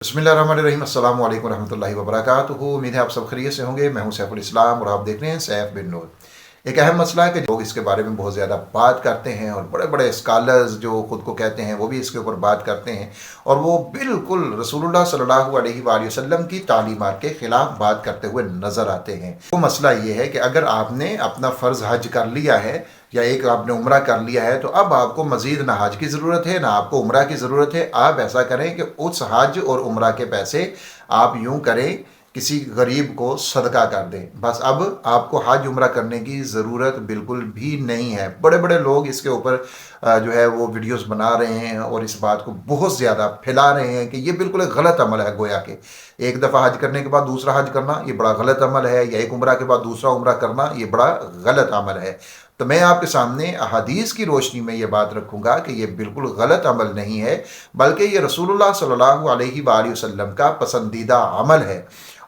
बिस्मिल्लाहिर्रहमानिर्रहीम अस्सलाम वालेकुम रहमतुल्लाहि व बरकातुहू। उम्मीद है आप सब खैरियत से होंगे। मैं हूं सैफुल इस्लाम और आप देख रहे हैं सैफ बिन नूर। एक अहम मसला है कि लोग इसके बारे में बहुत ज़्यादा बात करते हैं और बड़े बड़े स्कॉलर्स जो ख़ुद को कहते हैं वो भी इसके ऊपर बात करते हैं और वो बिल्कुल रसूलुल्लाह सल्लल्लाहु अलैहि वसल्लम की तालीमात के ख़िलाफ़ बात करते हुए नज़र आते हैं। वो मसला ये है कि अगर आपने अपना फ़र्ज़ हज कर लिया है या एक आपने उम्रा कर लिया है तो अब आपको मज़ीद ना हज की ज़रूरत है ना आपको उम्रा की ज़रूरत है। आप ऐसा करें कि उस हज और उम्रा के पैसे आप यूँ करें किसी गरीब को सदका कर दें। बस अब आपको हज उम्रा करने की ज़रूरत बिल्कुल भी नहीं है। बड़े बड़े लोग इसके ऊपर जो है वो वीडियोस बना रहे हैं और इस बात को बहुत ज़्यादा फैला रहे हैं कि ये बिल्कुल एक गलत अमल है। गोया कि एक दफ़ा हज करने के बाद दूसरा हज करना ये बड़ा गलत अमल है, या एक उम्रा के बाद दूसरा उम्रा करना ये बड़ा गलत अमल है। तो मैं आपके सामने अहादीस की रोशनी में ये बात रखूँगा कि ये बिल्कुल गलत अमल नहीं है, बल्कि ये रसूलुल्लाह सल्लल्लाहु अलैहि वसल्लम का पसंदीदा अमल है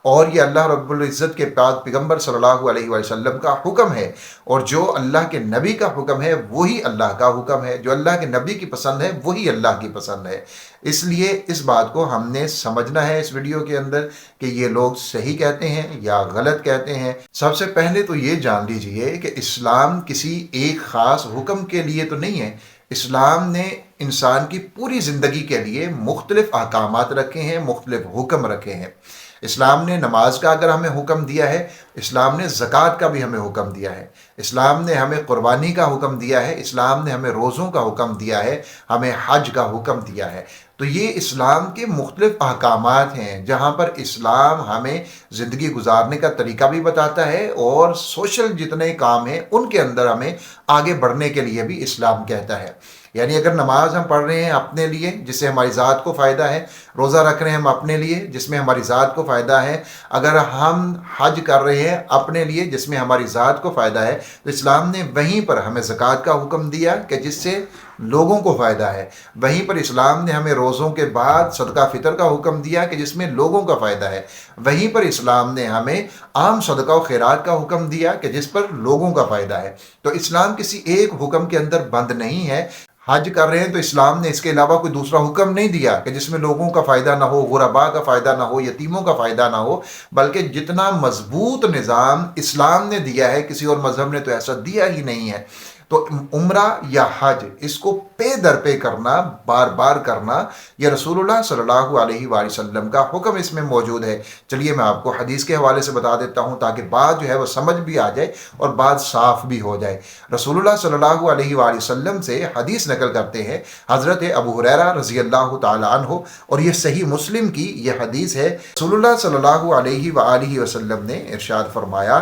और ये अल्लाह रब्बुल इज़्ज़त के पाक पैगम्बर सल्लल्लाहु अलैहि वसल्लम का हुक्म है। और जो अल्लाह के नबी का हुक्म है वही अल्लाह का हुक्म है, जो अल्लाह के नबी की पसंद है वही अल्लाह की पसंद है। इसलिए इस बात को हमने समझना है इस वीडियो के अंदर कि ये लोग सही कहते हैं या गलत कहते हैं। सबसे पहले तो ये जान लीजिए कि इस्लाम किसी एक ख़ास हुक्म के लिए तो नहीं है। इस्लाम ने इंसान की पूरी ज़िंदगी के लिए मुख्तलिफ़ अहकामात रखे हैं, मुख्तलिफ़ हुक्म रखे हैं। इस्लाम ने नमाज का अगर हमें हुक्म दिया है, इस्लाम ने ज़कात का भी हमें हुक्म दिया है, इस्लाम ने हमें कुर्बानी का हुक्म दिया है, इस्लाम ने हमें रोज़ों का हुक्म दिया है, हमें हज का हुक्म दिया है। तो ये इस्लाम के मुख्तलिफ़ अहकामात हैं जहाँ पर इस्लाम हमें ज़िंदगी गुजारने का तरीका भी बताता है और सोशल जितने काम हैं उनके अंदर हमें आगे बढ़ने के लिए भी इस्लाम कहता है। यानी अगर नमाज हम पढ़ रहे हैं अपने लिए जिससे हमारी ज़ात को फ़ायदा है, रोज़ा रख रहे हैं हम अपने लिए जिसमें हमारी ज़ात को फ़ायदा है, अगर हम हज कर रहे हैं अपने लिए जिसमें हमारी ज़ात को फ़ायदा है, तो इस्लाम ने वहीं पर हमें ज़कात का हुक्म दिया कि जिससे लोगों को फ़ायदा है। वहीं पर इस्लाम ने हमें रोज़ों के बाद सदका फ़ितर का हुक्म दिया कि जिसमें लोगों का फ़ायदा है। वहीं पर इस्लाम ने हमें आम सदका व खैरात का हुक्म दिया कि जिस पर लोगों का फ़ायदा है। तो इस्लाम किसी एक हुक्म के अंदर बंद नहीं है। हज कर रहे हैं तो इस्लाम ने इसके अलावा कोई दूसरा हुक्म नहीं दिया कि जिसमें लोगों का फ़ायदा ना हो, गुरबा का फ़ायदा ना हो, यतीमों का फ़ायदा ना हो, बल्कि जितना मजबूत निज़ाम इस्लाम ने दिया है किसी और मज़हब ने तो ऐसा दिया ही नहीं है। तो उम्रा या हज इसको पे दर पे करना, बार बार करना, यह रसूलुल्लाह सल्लल्लाहु अलैहि वसल्लम का हुक्म इसमें मौजूद है। चलिए मैं आपको हदीस के हवाले से बता देता हूँ ताकि बात जो है वो समझ भी आ जाए और बात साफ भी हो जाए। रसूलुल्लाह सल्लल्लाहु अलैहि वसल्लम से हदीस नकल करते हैं हज़रत अबू हुरैरा रज़ी अल्लाह तआला अन्हु, और ये सही मुस्लिम की यह हदीस है। रसूलुल्लाह सल्लल्लाहु अलैहि वसल्लम ने इरशाद फरमाया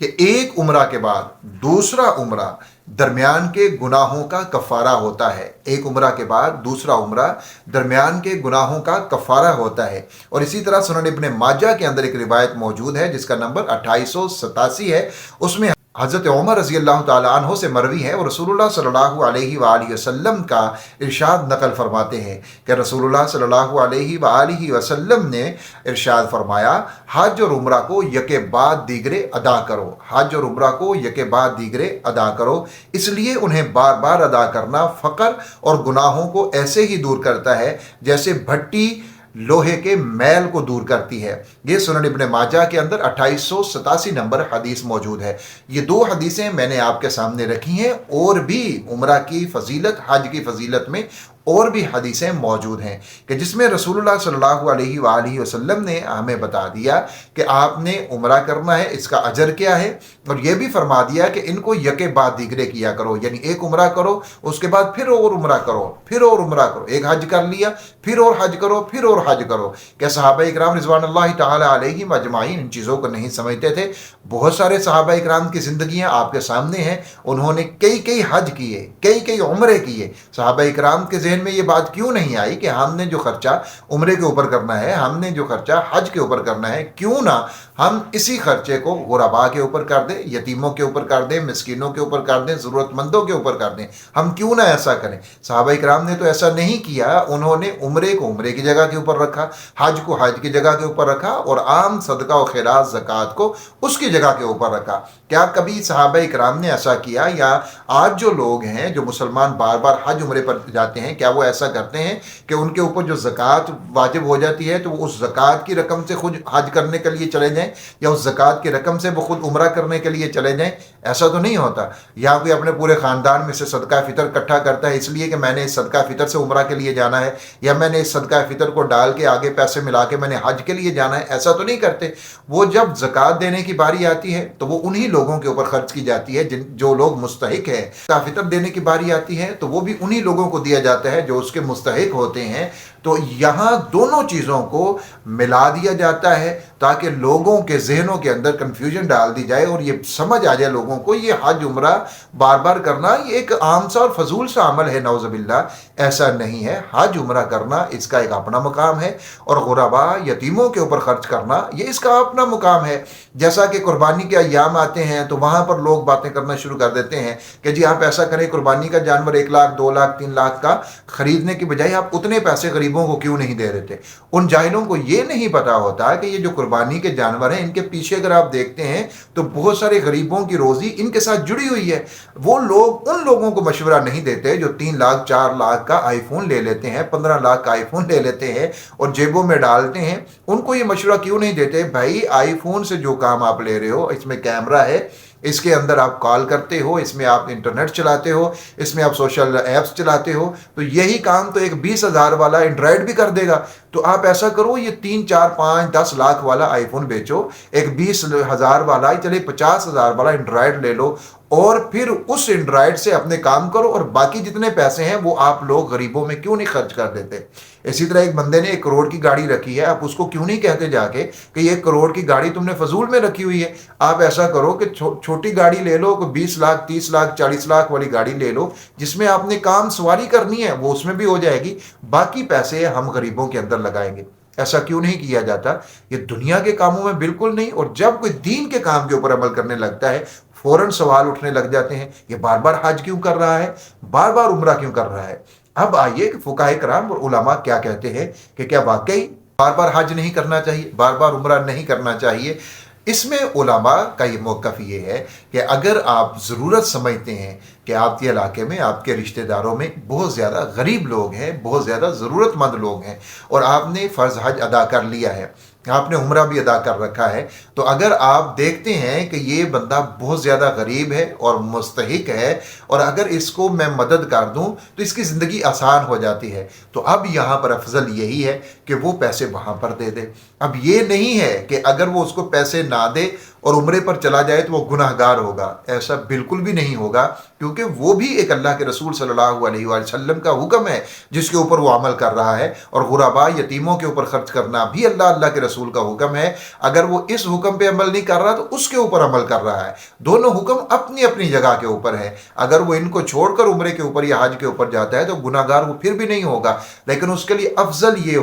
कि एक उम्रा के बाद दूसरा उम्रा दरमियान के गुनाहों का कफ़ारा होता है। एक उम्रा के बाद दूसरा उम्रा दरमियान के गुनाहों का कफ़ारा होता है। और इसी तरह सुनन इब्न माजा के अंदर एक रिवायत मौजूद है जिसका नंबर 2887 है। उसमें हज़रत उमर रज़ी अल्लाह तआला अन्हु से मरवी है और रसूलुल्लाह सल्लल्लाहु अलैहि वसल्लम का इरशाद नकल फरमाते हैं कि रसूलुल्लाह सल्लल्लाहु अलैहि वसल्लम ने इरशाद फरमाया, हज और उम्रा को यके बाद दीगरे अदा करो। हज और उम्रा को यके बाद दीगरे अदा करो, इसलिए उन्हें बार बार अदा करना फ़क्र और गुनाहों को ऐसे ही दूर करता है जैसे भट्टी लोहे के मैल को दूर करती है। ये सुनन इब्न माजा के अंदर 2887 नंबर हदीस मौजूद है। ये दो हदीसें मैंने आपके सामने रखी हैं और भी उम्रा की फजीलत, हज की फजीलत में और भी हदीसें मौजूद हैं कि जिसमें रसूलुल्लाह सल्लल्लाहु अलैहि वसल्लम ने हमें बता दिया कि आपने उम्रा करना है, इसका अजर क्या है, और यह भी फरमा दिया कि इनको यके बाद दीगरे किया करो। यानी एक उम्रा करो, उसके बाद फिर और उम्रा करो, फिर और उम्रा करो। एक हज कर लिया, फिर और हज करो, फिर और हज करो। क्या सहाबा इकराम रिज़वानुल्लाहि तआला अलैहिम अजमाइन इन चीज़ों को नहीं समझते थे? बहुत सारे सहाबा इकराम की ज़िंदगियाँ आपके सामने हैं। उन्होंने कई कई हज किए, कई कई उम्रे किए। सहाबा इकराम के ज़हन में ये बात क्यों नहीं आई कि हमने जो खर्चा उम्रे के ऊपर करना है, हमने जो खर्चा हज के ऊपर करना है, क्यों ना हम इसी खर्चे को गुरबा के ऊपर कर दें, यतीमों के ऊपर कर दें, मिस्कीनों के ऊपर कर दें, ज़रूरतमंदों के ऊपर कर दें। हम क्यों ना ऐसा करें? सहाबा इकराम ने तो ऐसा नहीं किया। उन्होंने उम्रे को उम्रे की जगह के ऊपर रखा, हज को हज की जगह के ऊपर रखा और आम सदका और खैरात ज़कात को उसकी जगह के ऊपर रखा। क्या कभी सहाबा इकराम ने ऐसा किया? या आज जो लोग हैं, जो मुसलमान बार बार हज उम्रे पर जाते हैं, क्या वो ऐसा करते हैं कि उनके ऊपर जो ज़कात वाजिब हो जाती है तो वो उस ज़कात की रकम से खुद हज करने के लिए चले जाएं, या उस ज़कात की रकम से वो खुद उम्रा करने के लिए चले जाएं? ऐसा तो नहीं होता। या कोई अपने पूरे ख़ानदान में से सदका फ़ितर इकट्ठा करता है इसलिए कि मैंने इस सदका फ़ितर से उम्रा के लिए जाना है, या मैंने इस सदका फ़ितर को डाल के आगे पैसे मिला के मैंने हज के लिए जाना है। ऐसा तो नहीं करते। वो जब ज़कात देने की बारी आती है तो वो उन्हीं लोगों के ऊपर खर्च की जाती है जो लोग मुस्तहिक हैं। फ़ितर देने की बारी आती है तो वो भी उन्हीं लोगों को दिया जाता है जो उसके मुस्तहिक होते हैं। तो यहाँ दोनों चीज़ों को मिला दिया जाता है ताकि लोगों के जहनों के अंदर कन्फ्यूजन डाल दी जाए और ये समझ आ जाए लोगों को ये हज उम्रा बार बार करना ये एक आम सा और फजूल सा अमल है। नौज़ुबिल्लाह, ऐसा नहीं है। हज उम्रा करना इसका एक अपना मुकाम है और गुरबा यतीमों के ऊपर खर्च करना ये इसका अपना मुकाम है। जैसा कि कुर्बानी के अय्याम आते हैं तो वहाँ पर लोग बातें करना शुरू कर देते हैं कि जी आप ऐसा करें, कुर्बानी का जानवर 1 लाख 2 लाख 3 लाख का खरीदने की बजाय आप उतने पैसे गरीबों को क्यों नहीं दे रहे थे। उन जाहिलों को ये नहीं पता होता कि ये जो कुर्बानी के जानवर हैं इनके पीछे अगर आप देखते हैं तो बहुत सारे गरीबों की रोजी इनके साथ जुड़ी हुई है। वो लोग उन लोगों को मशवरा नहीं देते जो 3 लाख 4 लाख का आईफोन ले लेते हैं, 15 लाख का आईफोन ले लेते हैं और जेबों में डालते हैं। उनको ये मशवरा क्यों नहीं देते, भाई आईफोन से जो काम आप ले रहे हो इसमें कैमरा है, इसके अंदर आप कॉल करते हो, इसमें आप इंटरनेट चलाते हो, इसमें आप सोशल ऐप्स चलाते हो, तो यही काम तो एक 20,000 वाला एंड्रॉयड भी कर देगा। तो आप ऐसा करो ये 3 4 5 10 लाख वाला आईफोन बेचो, एक 20,000 वाला चले 50,000 वाला एंड्रॉयड ले लो और फिर उस एंड्रॉयड से अपने काम करो और बाकी जितने पैसे हैं वो आप लोग गरीबों में क्यों नहीं खर्च कर देते। इसी तरह एक बंदे ने 1 करोड़ की गाड़ी रखी है, आप उसको क्यों नहीं कहते जाके कि ये 1 करोड़ की गाड़ी तुमने फजूल में रखी हुई है। आप ऐसा करो कि छोटी गाड़ी ले लो, 20 लाख 30 लाख 40 लाख वाली गाड़ी ले लो जिसमें आपने काम सवारी करनी है, वो उसमें भी हो जाएगी, बाकी पैसे हम गरीबों के अंदर लगाएंगे। ऐसा क्यों नहीं किया जाता? ये दुनिया के कामों में बिल्कुल नहीं। और जब कोई दीन के काम के ऊपर अमल करने लगता है फौरन सवाल उठने लग जाते हैं, ये बार बार हज क्यों कर रहा है, बार बार उम्रा क्यों कर रहा है। अब आइए कि फुकाहे कराम और उलमा क्या कहते हैं कि क्या वाकई बार बार हज नहीं करना चाहिए, बार बार उम्रा नहीं करना चाहिए। इसमें उलमा का ये मौक़िफ़ ये है कि अगर आप ज़रूरत समझते हैं कि आपके इलाके में आपके रिश्तेदारों में बहुत ज़्यादा गरीब लोग हैं, बहुत ज़्यादा ज़रूरतमंद लोग हैं और आपने फ़र्ज़ हज अदा कर लिया है, आपने उम्रा भी अदा कर रखा है, तो अगर आप देखते हैं कि ये बंदा बहुत ज़्यादा गरीब है और मुस्तहिक है और अगर इसको मैं मदद कर दूं तो इसकी ज़िंदगी आसान हो जाती है, तो अब यहाँ पर अफजल यही है कि वो पैसे वहाँ पर दे दे। अब ये नहीं है कि अगर वो उसको पैसे ना दे और उम्रे पर चला जाए तो वो गुनाहगार होगा, ऐसा बिल्कुल भी नहीं होगा, क्योंकि वो भी एक अल्लाह के रसूल सल्लल्लाहु अलैहि वसल्लम का हुक्म है जिसके ऊपर वो अमल कर रहा है। और गुरबा यतीमों के ऊपर खर्च करना भी अल्लाह के रसूल का हुक्म है। अगर वो इस हुक्म पे अमल नहीं कर रहा तो उसके ऊपर अमल कर रहा है। दोनों हुक्म अपनी अपनी जगह के ऊपर है। अगर वो इनको छोड़कर उम्रे के ऊपर या हज के ऊपर जाता है तो गुनाहगार वो फिर भी नहीं होगा, लेकिन उसके लिए अफजल ये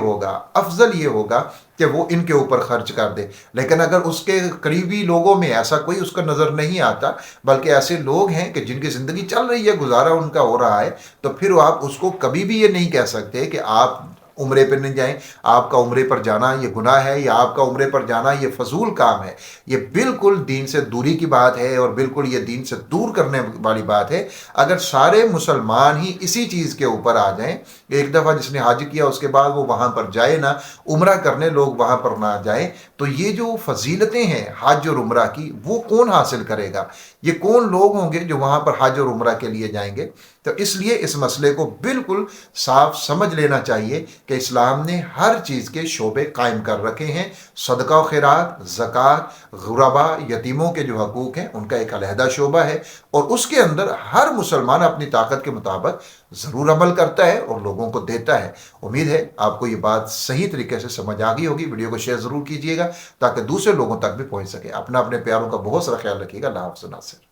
होगा कि वो इनके ऊपर खर्च कर दे। लेकिन अगर उसके करीबी लोगों में ऐसा कोई उसका नज़र नहीं आता, बल्कि ऐसे लोग हैं कि जिनकी ज़िंदगी चल रही है, गुजारा उनका हो रहा है, तो फिर आप उसको कभी भी ये नहीं कह सकते कि आप उम्रे पर नहीं जाएं, आपका उम्रे पर जाना ये गुनाह है या आपका उम्रे पर जाना ये फजूल काम है। ये बिल्कुल दीन से दूरी की बात है और बिल्कुल ये दीन से दूर करने वाली बात है। अगर सारे मुसलमान ही इसी चीज़ के ऊपर आ जाएं, एक दफ़ा जिसने हज किया उसके बाद वो वहाँ पर जाए ना, उम्रा करने लोग वहाँ पर ना जाए, तो ये जो फजीलतें हैं हज और उम्रा की वो कौन हासिल करेगा? ये कौन लोग होंगे जो वहाँ पर हज और उम्रा के लिए जाएंगे? तो इसलिए इस मसले को बिल्कुल साफ समझ लेना चाहिए कि इस्लाम ने हर चीज़ के शोबे कायम कर रखे हैं। सदका खैरात, ज़कात, गुरबा, यतीमों के जो हकूक़ हैं उनका एक अलहदा शोबा है और उसके अंदर हर मुसलमान अपनी ताकत के मुताबिक ज़रूर अमल करता है और लोगों को देता है। उम्मीद है आपको ये बात सही तरीके से समझ आ गई होगी। वीडियो को शेयर ज़रूर कीजिएगा ताकि दूसरे लोगों तक भी पहुँच सके। अपने प्यारों का बहुत सारा ख्याल रखिएगा। अल्लाह हाफ़िज़।